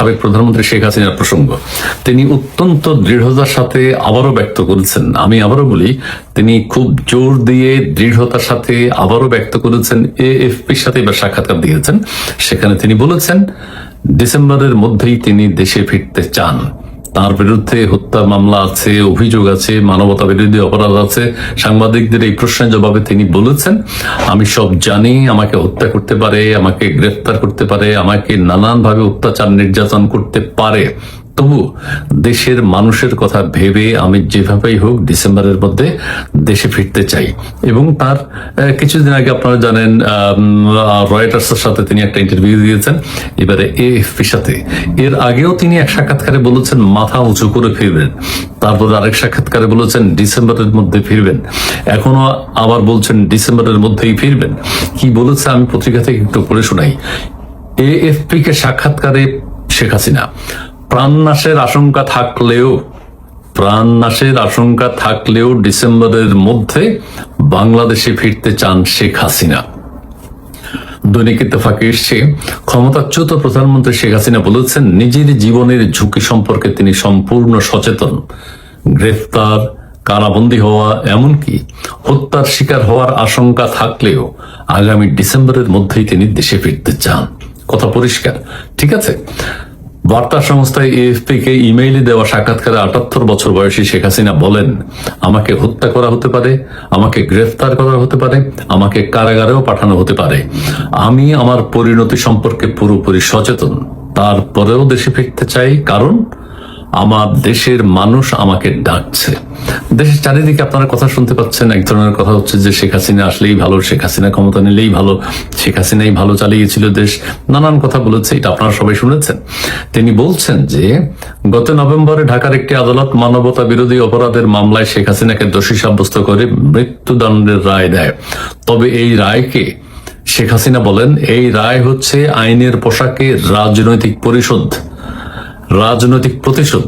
সাবেক প্রধানমন্ত্রী শেখ হাসিনার প্রসঙ্গ তিনি অত্যন্ত দৃঢ়তার সাথে আবারও ব্যক্ত করেছেন। আমি আবারও বলি, তিনি খুব জোর দিয়ে দৃঢ়তার সাথে আবারও ব্যক্ত করেছেন। এএফপির সাথে এবার সাক্ষাৎকার দিয়েছেন, সেখানে তিনি বলেছেন ডিসেম্বরের মধ্যেই তিনি দেশে ফিরতে চান। তার বিরুদ্ধে হত্যা মামলা আছে, অভিযোগ আছে, মানবতা বিরোধী অপরাধ আছে। সাংবাদিকদের এই প্রশ্নের জবাবে তিনি বলেছেন, আমি সব জানি, আমাকে হত্যা করতে পারে, আমাকে গ্রেফতার করতে পারে, আমাকে নানানভাবে অত্যাচার নির্যাতন করতে পারে, তবু দেশের মানুষের কথা ভেবে আমি যেভাবেই হোক ডিসেম্বরের মধ্যে দেশে ফিরতে চাই। এবং তার কিছুদিন আগে আপনারা জানেন রয়টার্সের সাথে তিনি একটা ইন্টারভিউ দিয়েছেন, এবারে এএফপির সাথে। এর আগেও তিনি এক সাক্ষাৎকারে বলেছেন মাথা উঁচু করে ফিরবেন, তারপর আরেক সাক্ষাৎকারে বলেছেন ডিসেম্বরের মধ্যে ফিরবেন, এখনো আবার বলছেন ডিসেম্বরের মধ্যেই ফিরবেন। কি বলেছে আমি পত্রিকা থেকে একটু পড়ে শোনাই। এএফপি কে সাক্ষাৎকারে শেখ হাসিনা, প্রাণনাশের আশঙ্কা থাকলেও ডিসেম্বরের মধ্যে বাংলাদেশে ফিরতে চান শেখ হাসিনা। দৈনিক ইত্তেফাকে এসছে, ক্ষমতাচ্যুত প্রধানমন্ত্রী শেখ হাসিনা বলেছেন নিজের জীবনের ঝুঁকি সম্পর্কে তিনি সম্পূর্ণ সচেতন। গ্রেফতার, কারাবন্দী হওয়া, এমনকি হত্যার শিকার হওয়ার আশঙ্কা থাকলেও আগামী ডিসেম্বরের মধ্যেই তিনি দেশে ফিরতে চান। কথা পরিষ্কার, ঠিক আছে। বার্তা সংস্থা এএফপি কে ইমেইলে দেওয়া সাক্ষাৎকারে 78 বছর বয়সী শেখ হাসিনা বলেন, আমাকে হত্যা করা হতে পারে, আমাকে গ্রেফতার করা হতে পারে, আমাকে কারাগারেও পাঠানো হতে পারে। আমি আমার পরিণতি সম্পর্কে পুরোপুরি সচেতন, তারপরেও দেশে ফিরতে চাই, কারণ আমার দেশের মানুষ আমাকে ডাকছে। দেশের চারিদিকে আপনারা কথা শুনতে পাচ্ছেন, এক ধরনের কথা হচ্ছে যে শেখ হাসিনা আসলেই ভালো, শেখ হাসিনা ক্ষমতা নিলেই ভালো, শেখ হাসিনাই ভালো চালিয়েছিল দেশ, নানান কথা বলেছে, এটা আপনারা সবাই শুনেছেন। তিনি বলছেন যে গত নভেম্বরে ঢাকার একটি আদালত মানবতা বিরোধী অপরাধের মামলায় শেখ হাসিনাকে দোষী সাব্যস্ত করে মৃত্যুদণ্ডের রায় দেয়। তবে এই রায়কে, শেখ হাসিনা বলেন, এই রায় হচ্ছে আইনের পোশাকে রাজনৈতিক প্রতিশোধ।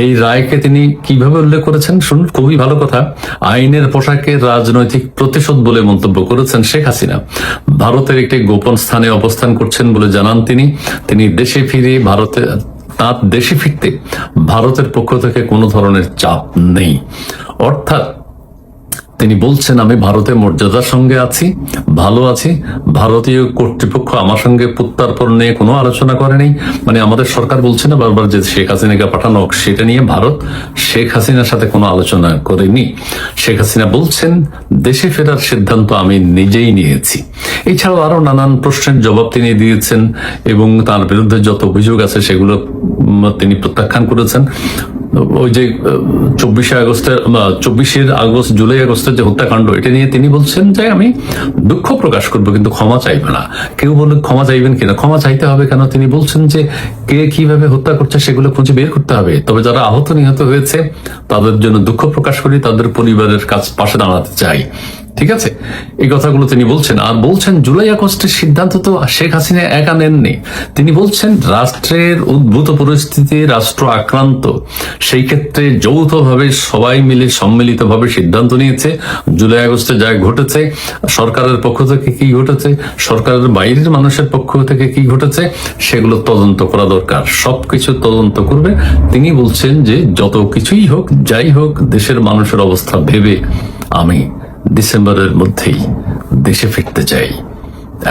এই রায়কে তিনি কিভাবে উল্লেখ করেছেন শুনুন, খুবই ভালো কথা। আইনের পোশাকে রাজনৈতিক প্রতিশোধ বলে মন্তব্য করেছেন শেখ হাসিনা। ভারতের একটি গোপন স্থানে অবস্থান করছেন বলে জানান তিনি দেশে ফিরতে ভারতের পক্ষ থেকে কোনো ধরনের চাপ নেই। অর্থাৎ তিনি বলছেন, আমি ভারতের মর্যাদার সঙ্গে আছি, ভালো আছি, ভারতীয় কর্তৃপক্ষ আমার সঙ্গে প্রত্যার্পণ নিয়ে কোনো আলোচনা করেনি। মানে আমাদের সরকার বলছে না বারবার যে শেখ হাসিনাকে পাঠানো হোক, সেটা নিয়ে ভারত শেখ হাসিনার সাথে কোনো আলোচনা করেনি। শেখ হাসিনা বলছেন দেশে ফেরার সিদ্ধান্ত আমি নিজেই নিয়েছি। এছাড়াও আরো নানান প্রশ্নের জবাব তিনি দিয়েছেন এবং তার বিরুদ্ধে যত অভিযোগ আছে সেগুলো তিনি প্রত্যাখ্যান করেছেন। ওই যে 24 জুলাই আগস্টের যে হত্যাকাণ্ড, এটা নিয়ে তিনি বলছেন যে আমি দুঃখ প্রকাশ করবো কিন্তু ক্ষমা চাইবে না। কেউ বলে ক্ষমা চাইবেন কিনা, ক্ষমা চাইতে হবে কেন? তিনি বলছেন যে কে কিভাবে হত্যা করছে সেগুলো খুঁজে বের করতে হবে, তবে যারা আহত নিহত হয়েছে তাদের জন্য দুঃখ প্রকাশ করি, তাদের পরিবারের পাশে দাঁড়াতে চাই। ঠিক আছে, এই কথাগুলো তিনি বলছেন। আর বলছেন জুলাই আগস্টের সিদ্ধান্ত তো শেখ হাসিনা একা নেননি। তিনি বলছেন রাষ্ট্রের উদ্ভূত পরিস্থিতি, রাষ্ট্র আক্রান্ত, সেই ক্ষেত্রে যৌথভাবে সবাই মিলে সম্মিলিতভাবে সিদ্ধান্ত নিয়েছে। জুলাই আগস্টে যা ঘটেছে, সরকারের পক্ষ থেকে কি ঘটেছে, সরকারের বাইরের মানুষের পক্ষ থেকে কি ঘটেছে, সেগুলো তদন্ত করা দরকার। সবকিছু তদন্ত করবে। তিনি বলছেন যে যত কিছুই হোক, যাই হোক, দেশের মানুষের অবস্থা ভেবে আমি ডিসেম্বরের মধ্যেই দেশে ফিরতে চাই।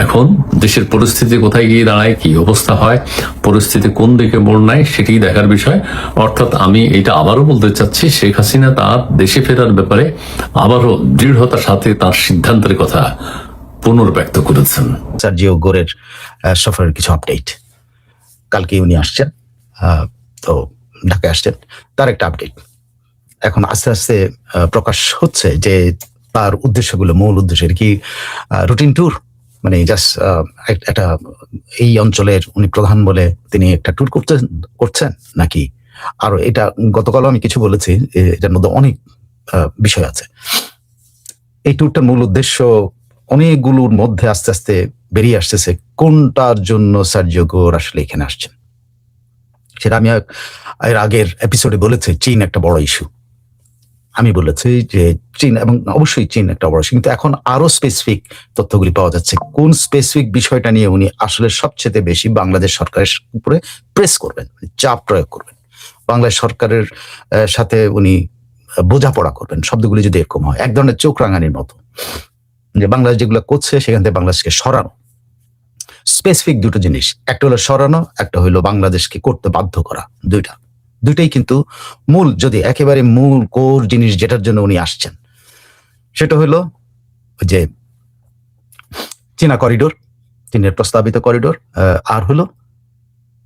এখন দেশের পরিস্থিতি কোথায় গিয়ে দাঁড়ায়, কি অবস্থা হয়, পরিস্থিতি কোন দিকে মোড় নেয়, সেটি দেখার বিষয়। অর্থাৎ আমি এটা আবারও বলতে চাচ্ছি, শেখ হাসিনা তার দেশে ফেরার ব্যাপারে আবারও দৃঢ়তার সাথে তার সিদ্ধান্তের কথা পুনর্ব্যক্ত করেছেন। সার্জিও গোরের সফরের কিছু আপডেট, কালকে উনি আসছেন, তো ঢাকায় আসছেন, তার একটা আপডেট এখন আস্তে আস্তে প্রকাশ হচ্ছে যে তার উদ্দেশ্যগুলো, মূল উদ্দেশ্য কি রুটিন ট্যুর, মানে জাস্ট একটা এই অঞ্চলের উনি প্রধান বলে তিনি একটা ট্যুর করছেন নাকি আরো, এটা গতকালও আমি কিছু বলেছি, এটার মধ্যে অনেক বিষয় আছে। এই ট্যুরটার মূল উদ্দেশ্য অনেকগুলোর মধ্যে আস্তে আস্তে বেরিয়ে আসতেছে কোনটার জন্য সার্জিও গোর আসলে এখানে আসছেন। সেটা আমি এর আগের এপিসোডে বলেছি, চীন একটা বড় ইস্যু। আমি বলেছি যে চীন, এবং অবশ্যই চীন একটা অবশ্য, কিন্তু এখন আরো স্পেসিফিক তথ্যগুলি পাওয়া যাচ্ছে কোন স্পেসিফিক বিষয়টা নিয়ে উনি আসলে সবচেয়ে বেশি বাংলাদেশ সরকারের উপরে প্রেস করবেন, চাপ প্রয়োগ করবেন, বাংলাদেশ সরকারের সাথে উনি বোঝাপড়া করবেন। শব্দগুলি যদি এরকম হয়, এক ধরনের চোখ রাঙানির মতো, যে বাংলাদেশ যেগুলো করছে সেখান থেকে বাংলাদেশকে সরানো। স্পেসিফিক দুটো জিনিস, একটা হলো সরানো, একটা হলো বাংলাদেশকে করতে বাধ্য করা। দুইটাই কিন্তু মূল, যদি একেবারে মূল কোর জিনিস যেটার জন্য উনি আসছেন, সেটা হলো যে চীনা করিডোর, চীনের প্রস্তাবিত করিডোর, আর হলো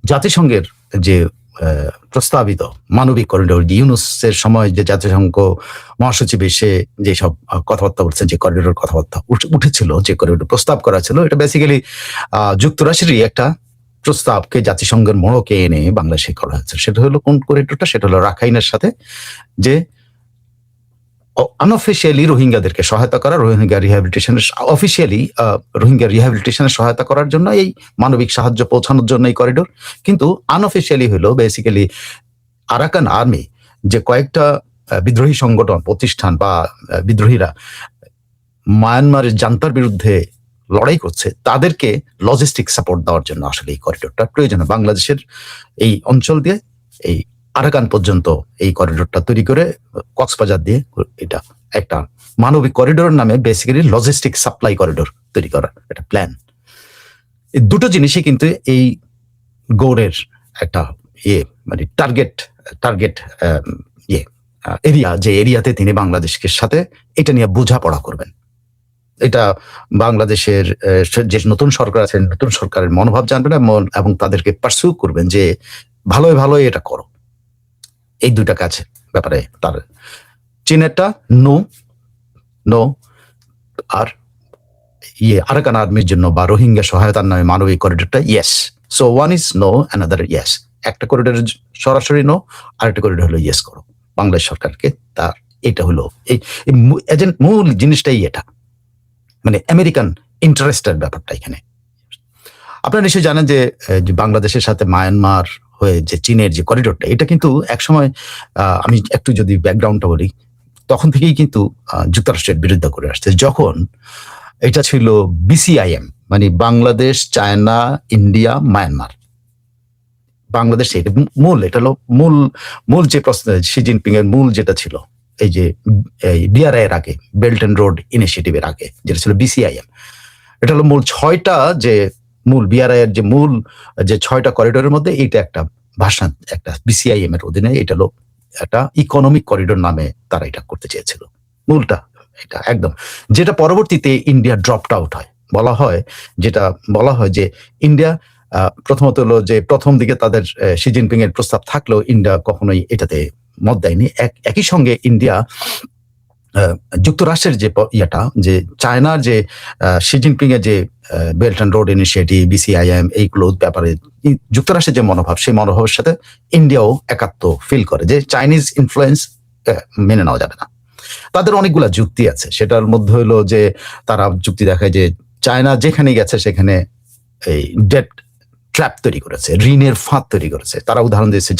জাতিসংঘের যে প্রস্তাবিত মানবিক করিডোর, ইউনুসের সময় যে জাতিসংঘ মহাসচিব এসে যেসব কথাবার্তা বলছেন, যে করিডোরের কথাবার্তা উঠেছিল, যে করিডোর প্রস্তাব করা ছিল, এটা বেসিক্যালি যুক্তরাষ্ট্রেরই একটা প্রস্তাবকে জাতিসংঘের মোড়কে এনে বাংলাদেশে করা হয়েছে। সেটা হলো কোন করিডোরটা? সেটা হলো রাখাইনের সাথে, যে আনঅফিসিয়ালি রোহিঙ্গাদেরকে সহায়তা করা, রোহিঙ্গা রিহ্যাবিলিটেশনের, অফিসিয়ালি রোহিঙ্গা রিহ্যাবিলিটেশনের সহায়তা করার জন্য, এই মানবিক সাহায্য পৌঁছানোর জন্য এই করিডোর। কিন্তু আনঅফিসিয়ালি হলো বেসিক্যালি আরাকান আর্মি, যে কয়েকটা বিদ্রোহী সংগঠন প্রতিষ্ঠান বা বিদ্রোহীরা মায়ানমারের জান্তার বিরুদ্ধে লড়াই করছে, তাদেরকে লজিস্টিক সাপোর্ট দেওয়ার জন্য আসলে এই করিডোরটা প্রয়োজন। বাংলাদেশের এই অঞ্চল দিয়ে এই আরাকান পর্যন্ত এই করিডোরটা তৈরি করে, কক্সবাজার দিয়ে, এটা একটা মানবিক করিডোরের নামে বেসিক্যালি লজিস্টিক সাপ্লাই করিডোর তৈরি করার একটা প্ল্যান। এই দুটো জিনিসই কিন্তু এই গৌড়ের একটা মানে টার্গেট এরিয়া, যে এরিয়াতে তিনি বাংলাদেশের সাথে এটা নিয়ে বোঝাপড়া করবেন। এটা বাংলাদেশের যে নতুন সরকার আছেন, নতুন সরকারের মনোভাব জানবেন এবং তাদেরকে পারসিউ করবেন যে ভালোই এটা করো। এই দুইটা কাজের ব্যাপারে তার চীনেরটা নো, আর আরাকান আর্মির জন্য বা রোহিঙ্গা সহায়তার নামে মানবিক করিডোরটা yes. So one is no, another yes. একটা করিডোর সরাসরি নো, আর একটা করিডোর হলো ইয়েস করো বাংলাদেশ সরকারকে। তার এটা হলো এই এজেন্ট, মূল জিনিসটাই এটা, মানে আমেরিকান ইন্টারেস্টের ব্যাপারটা এখানে। আপনারা নিশ্চয়ই জানেন যে বাংলাদেশের সাথে মায়ানমার হয়ে যে চীনের যে করিডোরটা, এটা কিন্তু একসময়, আমি একটু যদি ব্যাকগ্রাউন্ডটা বলি, তখন থেকেই কিন্তু যুক্তরাষ্ট্রের বিরুদ্ধে করে আসছে। যখন এটা ছিল বিসিআইএম, মানে Bangladesh, China, India, Myanmar, Bangladesh, এটা মূল, এটা হলো মূল যে প্রশ্ন, শি জিনপিং এর মূল যেটা ছিল, এই যে বিআরআই এর আগে, বেল্ট অ্যান্ড রোড ইনিশিয়েটিভের আগে, যেটা ছিল বিসিআইএম, এটা হলো মূল 6টা, যে মূল বিআরআই এর যে মূল যে 6টা করিডোরের মধ্যে এইটা একটা ভাষা, একটা বিসিআইএম এর অধীনে, এটা হলো একটা ইকোনমিক করিডোর নামে তারা এটা করতে চেয়েছিল। মূলটা এটা একদম, যেটা পরবর্তীতে ইন্ডিয়া ড্রপড আউট হয়, বলা হয় যে ইন্ডিয়া প্রথমত হলো যে প্রথম দিকে তাদের শি জিনপিং এর প্রস্তাব থাকলেও ইন্ডিয়া কখনোই এটাতে মত দেয়নি। একই সঙ্গে ইন্ডিয়া যুক্তরাষ্ট্রের যে ইয়েটা, যে চায়নার যে শি জিনপিং এর যে বেল্ট অ্যান্ড রোড ইনিশিয়েটিভ, বিসিআইএম, এইগুলো ব্যাপারে যুক্তরাষ্ট্রের যে মনোভাব, সেই মনোভাবের সাথে ইন্ডিয়াও একাত্ম ফিল করে যে চাইনিজ ইনফ্লুয়েন্স মেনে নেওয়া যাবে না। তাদের অনেকগুলা যুক্তি আছে, সেটার মধ্যে হলো যে তারা যুক্তি দেখায় যে চায়না যেখানে গেছে সেখানে এই ডেট ট্র্যাপ তৈরি করেছে, ঋণের ফাঁদ তৈরি করেছে। তারা উদাহরণ দিয়েছে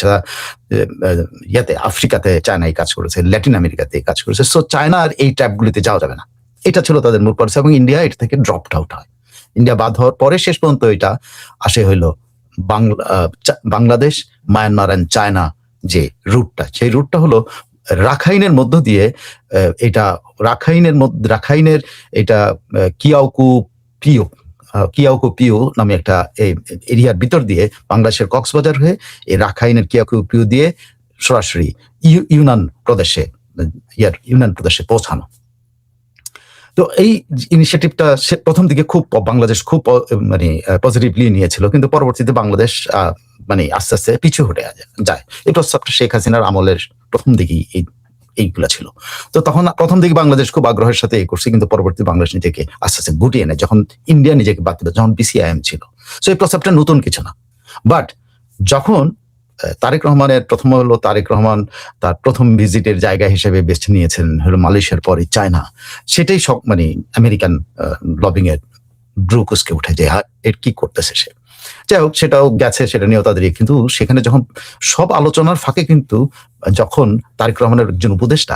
ইয়াতে আফ্রিকাতে চায়নাই কাজ করেছে, ল্যাটিন আমেরিকাতে কাজ করেছে। সো চায়নার এই ট্র্যাপগুলিতে যাওয়া যাবে না, এটা ছিল তাদের মূল পলিসি, এবং ইন্ডিয়া এটা থেকে ড্রপড আউট হয়। ইন্ডিয়া বাদ হওয়ার পরে শেষ পর্যন্ত এটা আসে হইলো বাংলাদেশ, মায়ানমার অ্যান্ড চায়না যে রুটটা, সেই রুটটা হলো রাখাইনের মধ্য দিয়ে, এটা রাখাইনের এটা কিয়াউকু পিউ নামে একটা এরিয়ার ভিতর দিয়ে বাংলাদেশের কক্সবাজার হয়ে এই রাখাইনের কিয়াউকু পিউ দিয়ে সরাসরি ইউনান প্রদেশে পৌঁছানো। তো এই ইনিশিয়েটিভটা প্রথম দিকে বাংলাদেশ খুব মানে পজিটিভলি নিয়েছিল, কিন্তু পরবর্তীতে বাংলাদেশ মানে আস্তে আস্তে পিছু হটে যায়। এই প্রস্তাবটা শেখ হাসিনার আমলের প্রথম দিকেই এইগুলা ছিল। তো তখন প্রথম দিকে বাংলাদেশ খুব আগ্রহের সাথে করছে, কিন্তু পরবর্তী বাংলাদেশ নিজেকে আস্তে আস্তে গুটিয়ে নেয় যখন ইন্ডিয়া নিজেকে বাদ দিল, যখন বিসিআইএম ছিল। সো এই প্রস্তাবটা নতুন কিছু না। বাট যখন তারেক রহমান তার প্রথম ভিজিটের জায়গা হিসেবে বেছে নিয়েছেন হলো মালয়েশিয়ার পরে চায়না, সেটাই সব মানে আমেরিকান লবিং এর ব্রুকুসকে উঠে যে এর কি করতেছে সে। যাই হোক, সেটাও গেছে, সেটা নিয়েও তাদের কিন্তু সেখানে যখন সব আলোচনার ফাঁকে কিন্তু যখন তারেক রহমানের একজন উপদেষ্টা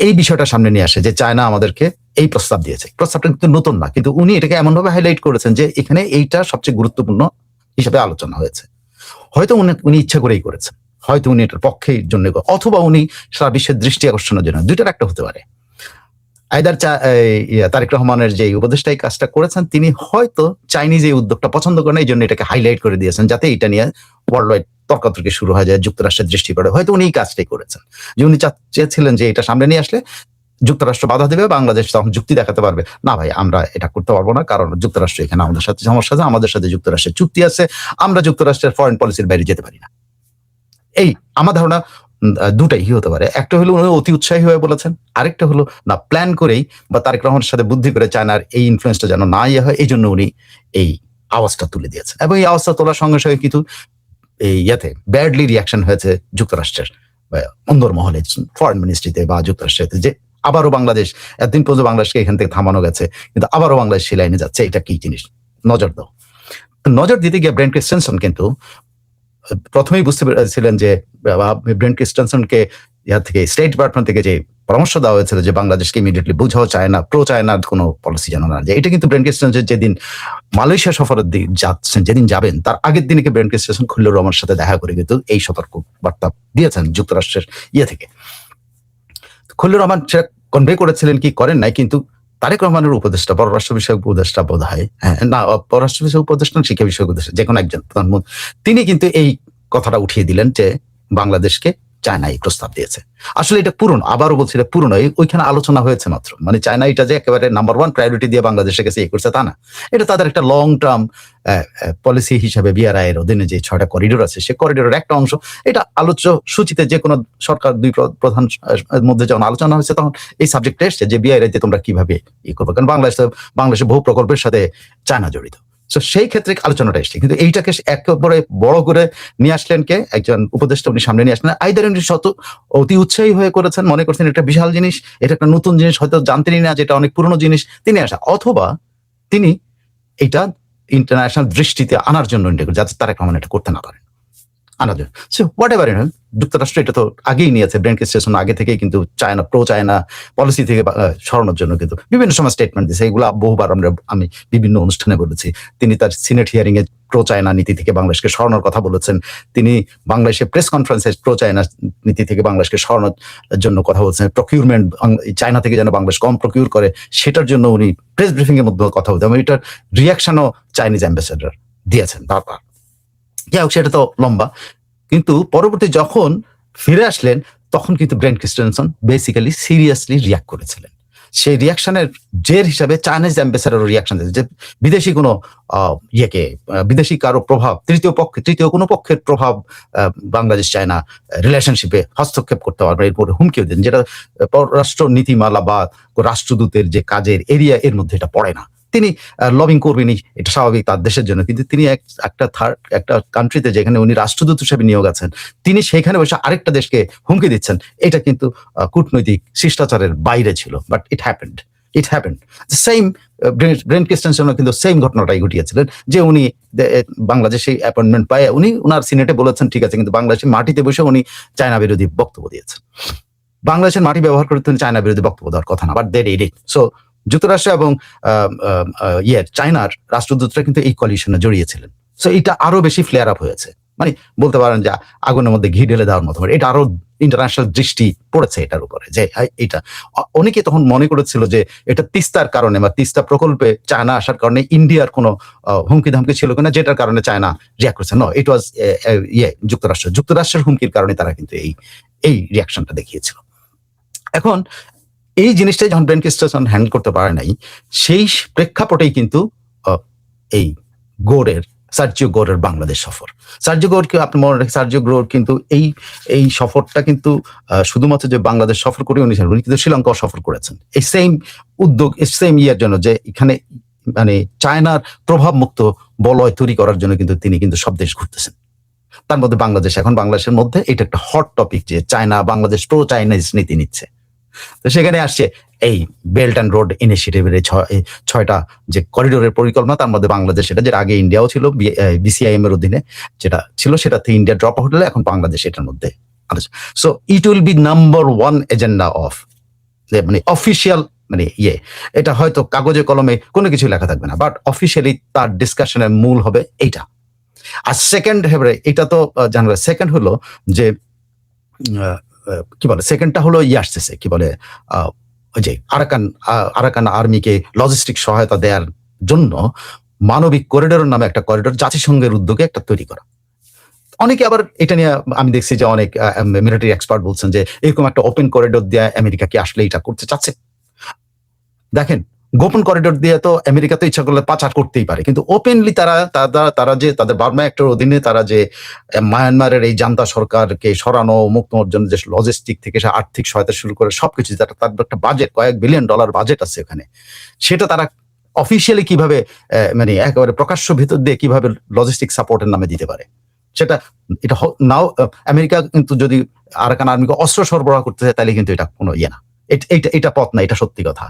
এই বিষয়টা সামনে নিয়ে আসে যে চায়না আমাদেরকে এই প্রস্তাব দিয়েছে, প্রস্তাবটা কিন্তু নতুন না, কিন্তু উনি এটাকে এমনভাবে হাইলাইট করেছেন যে এখানে এইটা সবচেয়ে গুরুত্বপূর্ণ হিসাবে আলোচনা হয়েছে। হয়তো উনি ইচ্ছা করেই করেছেন, হয়তো উনি এটার পক্ষের জন্য, অথবা উনি সারা বিশ্বের দৃষ্টি আকর্ষণের জন্য, দুইটার একটা হতে পারে। আইদার তারেক রহমানের যে উপদেষ্টা এই কাজটা করেছেন, তিনি হয়তো চাইনিজ এই উদ্যোগটা পছন্দ করেন, এই জন্য এটাকে হাইলাইট করে দিয়েছেন যাতে এটা নিয়ে ওয়ার্ল্ড ওয়াইড তর্কাতর্কি শুরু হয়ে যায়, যুক্তরাষ্ট্রের দৃষ্টি পড়ে। হয়তো উনি এই কাজটাই করেছেন যে উনি চেয়েছিলেন যে এটা সামনে নিয়ে আসলে যুক্তরাষ্ট্র বাধা দেবে, বাংলাদেশ তখন যুক্তি দেখাতে পারবে, না ভাই আমরা এটা করতে পারবো না, কারণ যুক্তরাষ্ট্র এখানে আমাদের সাথে সমস্যা আছে, আমাদের সাথে যুক্তরাষ্ট্রের চুক্তি আছে, আমরা যুক্তরাষ্ট্রের ফরেন পলিসির বাইরে যেতে পারি না। এই আমার ধারণা দুটাই হতে পারে। একটা হলো উনি অতি উৎসাহী হয়ে বলেছেন, আরেকটা হলো না প্ল্যান করেই বা তারেক রহমানের সাথে বুদ্ধি করে চায়নার এই ইনফ্লুয়েন্সটা যেন না ইয়ে হয়, এই জন্য উনি এই আওয়াজটা তুলে দিয়েছেন। এবং এই আওয়াজটা তোলার সঙ্গে সঙ্গে কিন্তু এই ইয়াতে ব্যাডলি রিয়াকশন হয়েছে যুক্তরাষ্ট্রের অন্দরমহলে, ফরেন মিনিস্ট্রিতে বা যুক্তরাষ্ট্রেতে, যে আবারও বাংলাদেশ, এতদিন পর্যন্ত বাংলাদেশকে এখান থেকে থামানো গেছে, কিন্তু আবারও বাংলাদেশ সেই লাইনে যাচ্ছে, এটা কি জিনিস, নজর দাও। নজর দিতে গিয়ে ব্রেন ক্রিস্টেনসন কিন্তু প্রথমেই বুঝতে পেরেছিলেন যে ব্রেন ক্রিস্টেনসনকে থেকে স্টেট ডিপার্টমেন্ট থেকে যে পরামর্শ দেওয়া হয়েছিল যে বাংলাদেশকে ইমিডিয়েটলি বুঝাও চায়না, প্রো চায়নার কোনো পলিসি যেন না যায়, এটা কিন্তু ব্রেন ক্রিস্টেনসন যেদিন মালয়েশিয়া সফরের দিকে যাচ্ছেন, যেদিন যাবেন তার আগের দিনকে ব্রেন ক্রিস্টেনসন খলিলুর রহমানের সাথে দেখা করে কিন্তু এই সতর্ক বার্তা দিয়েছেন যুক্তরাষ্ট্রের থেকে। খলিলুর রহমান সেটা কনভে করেছিলেন কি করেন নাই, কিন্তু তারেক রহমানের উপদেষ্টা, পররাষ্ট্র বিষয়ক উপদেষ্টা বোধ হয়, হ্যাঁ না পররাষ্ট্র বিষয়ক উপদেষ্টা, শিক্ষা বিষয়ক উপদেষ্টা, যে কোনো একজন প্রধানমন্ত্রী, তিনি কিন্তু এই কথাটা উঠিয়ে দিলেন যে বাংলাদেশকে চায়না এই প্রস্তাব দিয়েছে। আসলে এটা পুরনো, আবারও বলছি এটা পুরনো, ওইখানে আলোচনা হয়েছে মাত্র, মানে চায়না এটা যে একেবারে নাম্বার 1 প্রায়োরিটি দিয়ে বাংলাদেশের কাছে করছে তা না, এটা তাদের একটা লং টার্ম পলিসি হিসাবে বিআরআই এর অধীনে যে 6টা করিডোর আছে, সেই করিডোরের একটা অংশ। এটা আলোচ্য সূচিতে যে কোনো সরকার দুই প্রধান মধ্যে যখন আলোচনা হয়েছে তখন এই সাবজেক্টে এসছে যে বিআরআই তে তোমরা কিভাবে করবে, কারণ বাংলাদেশের বহু প্রকল্পের সাথে চায়না জড়িত। তো সেই ক্ষেত্রে আলোচনাটা এসছে, কিন্তু এইটাকে একেবারে বড় করে নিয়ে আসলেন কে, একজন উপদেষ্টা, উনি সামনে নিয়ে আসলেন। আইদার উনি অতি উৎসাহী হয়ে করেছেন, মনে করছেন এটা বিশাল জিনিস, এটা একটা নতুন জিনিস, হয়তো জানতেনই না যেটা অনেক পুরনো জিনিস, তিনি আসা, অথবা তিনি এটা ইন্টারন্যাশনাল দৃষ্টিতে আনার জন্য যাতে তারেক রহমান এটা করতে না পারেন, আনার জন্য। সো হোয়াট এভার যুক্তরাষ্ট্র এটা তো আগেই নিয়েছে, ব্রেন ক্রিস্টেনসন আগে থেকে কিন্তু চায়না, প্রো চায়না পলিসি থেকে সরানোর জন্য কিন্তু বিভিন্ন সময় স্টেটমেন্ট দিয়েছে, এগুলো বহুবার আমি বিভিন্ন অনুষ্ঠানে বলেছি। তিনি তার সিনেট হিয়ারিং এ প্রো চায়না নীতি থেকে বাংলাদেশকে সরানোর কথা বলেছেন, তিনি বাংলাদেশের প্রেস কনফারেন্সে প্রো চায়না নীতি থেকে বাংলাদেশকে সরানোর জন্য কথা বলছেন, প্রকিউরমেন্ট চায়না থেকে যেন বাংলাদেশ কম প্রকিউর করে সেটার জন্য উনি প্রেস ব্রিফিং এর মধ্যে কথা বলতেন, এবং এটার রিয়াকশনও চাইনিজ অ্যাম্বাসেডর দিয়েছেন বারবার। যাই হোক, সেটা তো লম্বা, কিন্তু পরবর্তী যখন ফিরে আসলেন তখন কিন্তু brain Christensen basically seriously react করেছিলেন। সেই রিয়াকশনের জের হিসাবে চাইনিজ অ্যাম্বাসেডার রিয়াকশন দিয়েছে যে বিদেশি কোনো বিদেশি কারো প্রভাব, তৃতীয় কোনো পক্ষের প্রভাব বাংলাদেশ চায়না রিলেশনশিপে হস্তক্ষেপ করতে পারবে, এরপরে হুমকিও দেন, যেটা পররাষ্ট্র নীতিমালা বা রাষ্ট্রদূতের যে কাজের এরিয়া এর মধ্যে এটা পড়ে না। তিনি লবিং করবেনই, এটা স্বাভাবিক তার দেশের জন্য, কিন্তু তিনি একটা কান্ট্রিতে যেখানে উনি রাষ্ট্রদূত হিসেবে নিয়োগ আছেন, তিনি সেখানে বসে আরেকটা দেশকে হুমকি দিচ্ছেন, এটা কিন্তু কূটনৈতিক শিষ্টাচারের বাইরে ছিল। But it happened same. Brent ক্রিস্টেনসনও কিন্তু সেম ঘটনাটাই ঘটিয়েছিলেন, যে উনি বাংলাদেশে অ্যাপয়েন্টমেন্ট পায়, উনি ওনার সিনেটে বলেছেন ঠিক আছে, কিন্তু বাংলাদেশের মাটিতে বসে উনি চায়না বিরোধী বক্তব্য দিয়েছেন। বাংলাদেশের মাটি ব্যবহার করে তিনি চায়না বিরোধী বক্তব্য দেওয়ার কথা না, but they did it. So যুক্তরাষ্ট্র এবং চায়নার রাষ্ট্রদূতরা কিন্তু এই কোয়ালিশনে জড়িয়েছিলেন। সো এটা আরো বেশি ফ্লেয়ার আপ হয়েছে, মানে বলতে পারেন যে আগুনের মধ্যে ঘি ঢেলে দেওয়ার মতো, এটা আরো ইন্টারন্যাশনাল দৃষ্টি পড়েছে এটার উপরে, যে এটা অনেকে তখন মনে করেছিল যে এটা তিস্তার কারণে বা তিস্তা প্রকল্পে চায়না আসার কারণে ইন্ডিয়ার কোনো হুমকি ধামকি ছিল কিনা, যেটার কারণে চায়না রিয়াক্ট করেছে। নো, ইট ওয়াজ যুক্তরাষ্ট্রের হুমকির কারণে তারা কিন্তু এই রিয়াকশনটা দেখিয়েছিল। এখন এই জিনিসটাই যখন ব্রেন ক্রিস্টেনসন হ্যান্ডেল করতে পারে নাই, সেই প্রেক্ষাপটেই কিন্তু এই সার্জিও গোরের বাংলাদেশ সফর। সার্জিও গোরকে আপনি মনে রাখেন, সার্জিও গোর কিন্তু এই সফরটা কিন্তু শুধুমাত্র যে বাংলাদেশ সফর করে উনি কিন্তু শ্রীলঙ্কাও সফর করেছেন, এই সেম উদ্যোগ, সেম ইয়ার জন্য, যে এখানে মানে চায়নার প্রভাব মুক্ত বলয় তৈরি করার জন্য কিন্তু তিনি কিন্তু সব দেশ ঘুরতেছেন। তার মধ্যে বাংলাদেশ, এখন বাংলাদেশের মধ্যে এটা একটা হট টপিক যে চায়না বাংলাদেশ প্রো চাইনিজ নীতি নিচ্ছে। তো সেখানে আসছে এই বেল্ট অ্যান্ড রোড ইনিশিয়েটিভের এই ছয়টা যে করিডোরের পরিকল্পনা, তার মধ্যে বাংলাদেশ, এটা যেটা আগে ইন্ডিয়াও ছিল বিসিআইএম এর অধীনে যেটা ছিল, সেটা থেকে ইন্ডিয়া ড্রপ আউট হলে এখন বাংলাদেশ এটার মধ্যে। So it will be number one agenda of মানে অফিসিয়াল মানে এটা হয়তো কাগজে কলমে কোনো কিছু লেখা থাকবে না, বাট অফিসিয়ালি তার ডিসকাশনের মূল হবে এইটা। আর সেকেন্ড এটা তো জানা, সেকেন্ড হলো যে কি বলে, সেকেন্ডটা হলো আসতেছে কি বলে ওই যে আরাকান আর্মিকে লজিস্টিক সহায়তা দেওয়ার জন্য মানবিক করিডোর নামে একটা করিডোর জাতিসংঘের উদ্যোগে একটা তৈরি করা। অনেকে আবার এটা নিয়ে আমি দেখছি যে অনেক মিলিটারি এক্সপার্ট বলছেন যে এরকম একটা ওপেন করিডোর দিয়ে আমেরিকা কি আসলে এটা করতে চাচ্ছে? দেখেন, গোপন করিডোর দিয়ে তো আমেরিকা তো ইচ্ছা করলে পাচার করতেই পারে, কিন্তু ওপেনলি তারা যে তাদের বার্মা অ্যাক্টের অধীনে তারা যে মায়ানমারের এই জান্তা সরকারকে সরানো, মুক্ত অর্জনের যে লজিস্টিক থেকে আর্থিক সহায়তা শুরু করে সবকিছু, যেটা তার একটা বাজেট $কয়েক বিলিয়ন বাজেট আছে ওখানে, সেটা তারা অফিসিয়ালি কিভাবে মানে একেবারে প্রকাশ্য ভিতর দিয়ে কিভাবে লজিস্টিক সাপোর্টের নামে দিতে পারে সেটা, এটা নাও আমেরিকা কিন্তু যদি আরাকান আর্মিকে অস্ত্র সরবরাহ করতে চায় তাহলে কিন্তু এটা কোনো না, এটা পথ না, এটা সত্যি কথা।